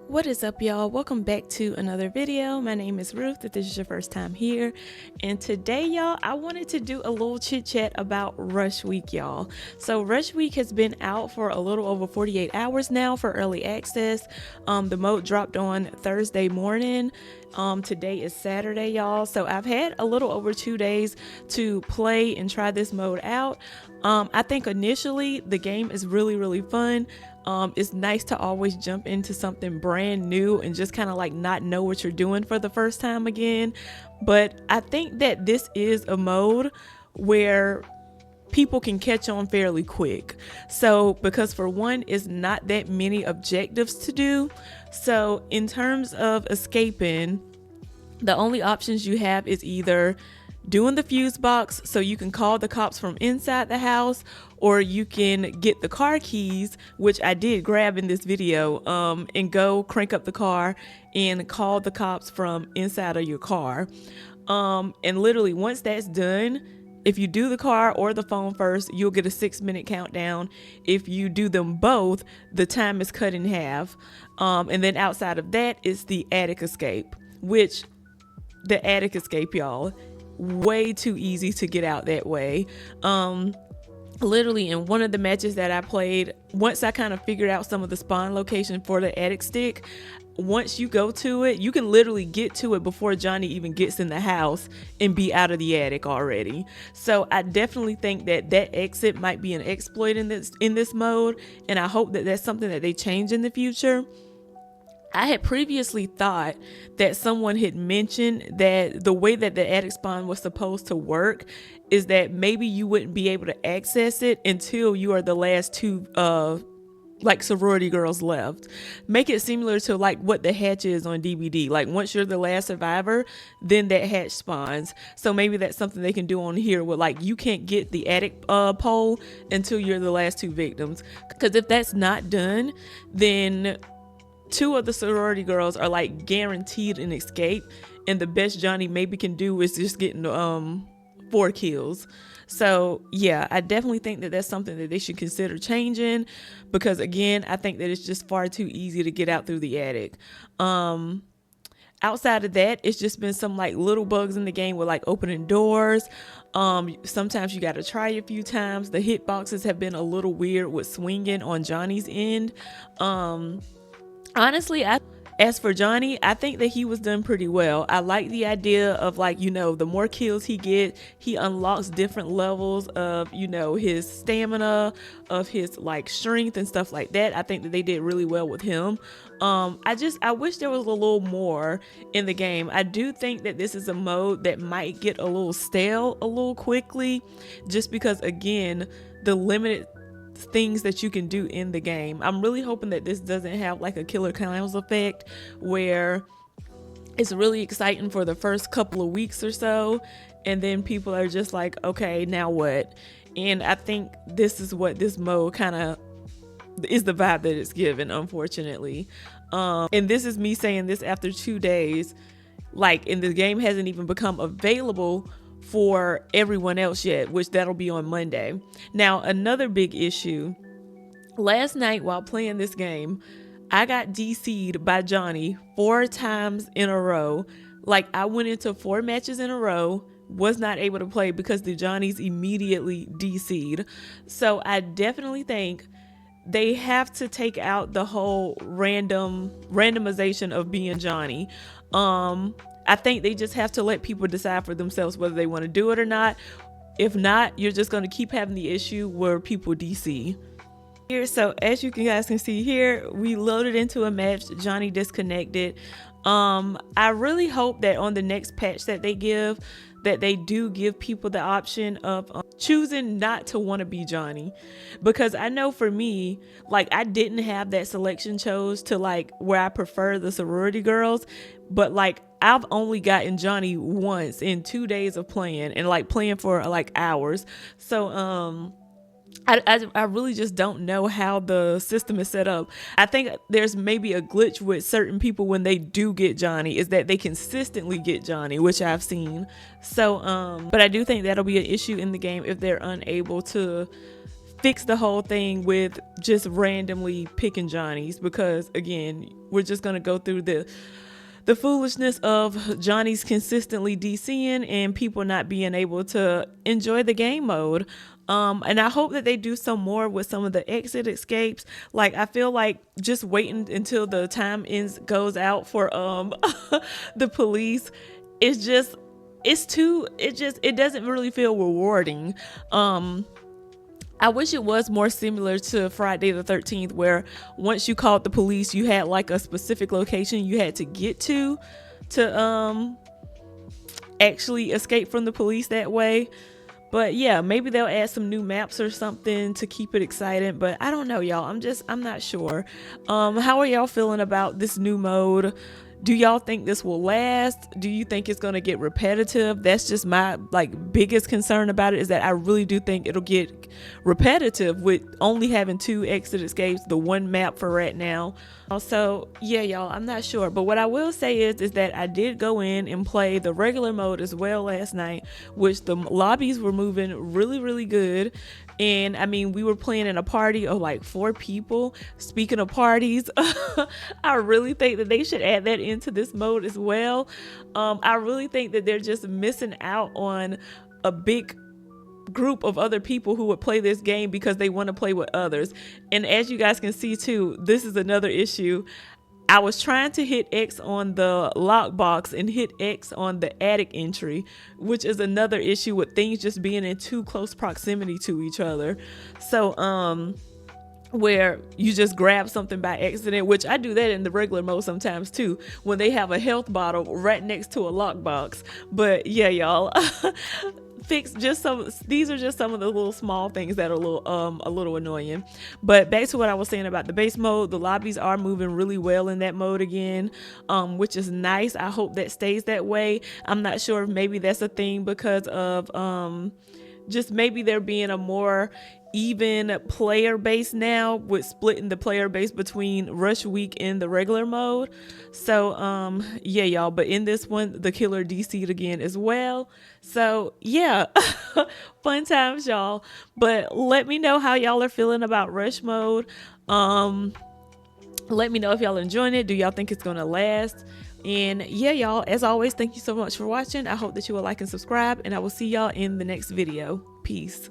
What is up, y'all? Welcome back to another video. My name is Ruth, if this is your first time here. And today, y'all, I wanted to do a little chit chat about Rush Week, y'all. So Rush Week has been out for a little over 48 hours now for early access. The mode dropped on Thursday morning. Today is Saturday, y'all. So I've had a little over 2 days to play and try this mode out. I think initially the game is really fun. It's nice to always jump into something brand new and just kind of like not know what you're doing for the first time again. But I think that this is a mode where people can catch on fairly quick. So because for one, it's not that many objectives to do. So in terms of escaping, the only options you have is either doing the fuse box so you can call the cops from inside the house, or you can get the car keys, which I did grab in this video, and go crank up the car and call the cops from inside of your car. And literally once that's done, if you do the car or the phone first, you'll get a 6-minute countdown. If you do them both, the time is cut in half. And then outside of that is the attic escape, which the attic escape, y'all, way too easy to get out that way. Literally in one of the matches that I played, once I kind of figured out some of the spawn location for the attic stick, once you go to it, you can literally get to it before Johnny even gets in the house and be out of the attic already. So I definitely think that that exit might be an exploit in this mode, and I hope that that's something that they change in the future. I had previously thought that someone had mentioned that the way that the attic spawn was supposed to work is that maybe you wouldn't be able to access it until you are the last two like sorority girls left. Make it similar to like what the hatch is on DVD. Like once you're the last survivor, then that hatch spawns. So maybe that's something they can do on here where like you can't get the attic pole until you're the last two victims. Because if that's not done, then two of the sorority girls are like guaranteed an escape, and the best Johnny maybe can do is just getting 4 kills. So yeah, I definitely think that that's something that they should consider changing, because again, I think that it's just far too easy to get out through the attic. Outside of that, it's just been some like little bugs in the game with like opening doors. Sometimes you got to try a few times. The hitboxes have been a little weird with swinging on Johnny's end. Honestly, as for Johnny, I think that he was done pretty well. I like the idea of like, you know, the more kills he gets, he unlocks different levels of, you know, his stamina, of his like strength and stuff like that. I think that they did really well with him. I wish there was a little more in the game. I do think that this is a mode that might get a little stale a little quickly, just because again, the limited things that you can do in the game. I'm really hoping that this doesn't have like a killer clowns effect where it's really exciting for the first couple of weeks or so, and then people are just like, okay, now what? And I think this is what this mode kind of is, the vibe that it's given, unfortunately. And this is me saying this after 2 days, like, and the game hasn't even become available for everyone else yet, which that'll be on Monday. Now, another big issue, last night while playing this game, I got DC'd by Johnny 4 times in a row. Like, I went into 4 matches in a row, was not able to play because the Johnnies immediately DC'd. So I definitely think they have to take out the whole randomization of being Johnny. I think they just have to let people decide for themselves whether they want to do it or not. If not, you're just going to keep having the issue where people DC. Here, so as you guys can see here, we loaded into a match. Johnny disconnected. I really hope that on the next patch that they give, that they do give people the option of choosing not to want to be Johnny, because I know for me, like, I didn't have that selection chose to like where I prefer the sorority girls, but like I've only gotten Johnny once in 2 days of playing, and like playing for like hours. So I really just don't know how the system is set up. I think there's maybe a glitch with certain people when they do get Johnny, is that they consistently get Johnny, which I've seen. So but I do think that'll be an issue in the game if they're unable to fix the whole thing with just randomly picking Johnny's, because again, we're just gonna go through the foolishness of Johnny's consistently DCing and people not being able to enjoy the game mode. And I hope that they do some more with some of the exit escapes. Like, I feel like just waiting until the time goes out for the police, it doesn't really feel rewarding. I wish it was more similar to Friday the 13th, where once you called the police, you had like a specific location you had to get to actually escape from the police that way. But yeah, maybe they'll add some new maps or something to keep it exciting. But I don't know, y'all. I'm not sure. How are y'all feeling about this new mode? Do y'all think this will last? Do you think it's going to get repetitive? That's just my biggest concern about it, is that I really do think it'll get repetitive with only having 2 exit escapes, the 1 map for right now. Also, yeah, y'all, I'm not sure. But what I will say is that I did go in and play the regular mode as well last night, which the lobbies were moving really, really good. And I mean, we were playing in a party of like 4 people. Speaking of parties, I really think that they should add that into this mode as well. I really think that they're just missing out on a big group of other people who would play this game because they want to play with others. And as you guys can see too, this is another issue. I was trying to hit X on the lockbox and hit X on the attic entry, which is another issue with things just being in too close proximity to each other. So where you just grab something by accident, which I do that in the regular mode sometimes too, when they have a health bottle right next to a lockbox. But yeah, y'all, these are just some of the little small things that are a little annoying. But back to what I was saying about the base mode, the lobbies are moving really well in that mode again, which is nice. I hope that stays that way. I'm not sure if maybe that's a thing because of just maybe there being a more even player base now, with splitting the player base between Rush Week and the regular mode. So yeah, y'all, but in this one the killer DC'd again as well. So yeah, fun times, y'all. But let me know how y'all are feeling about Rush mode. Let me know if y'all are enjoying it. Do y'all think it's gonna last? And yeah, y'all, as always, thank you so much for watching. I hope that you will like and subscribe, and I will see y'all in the next video. Peace.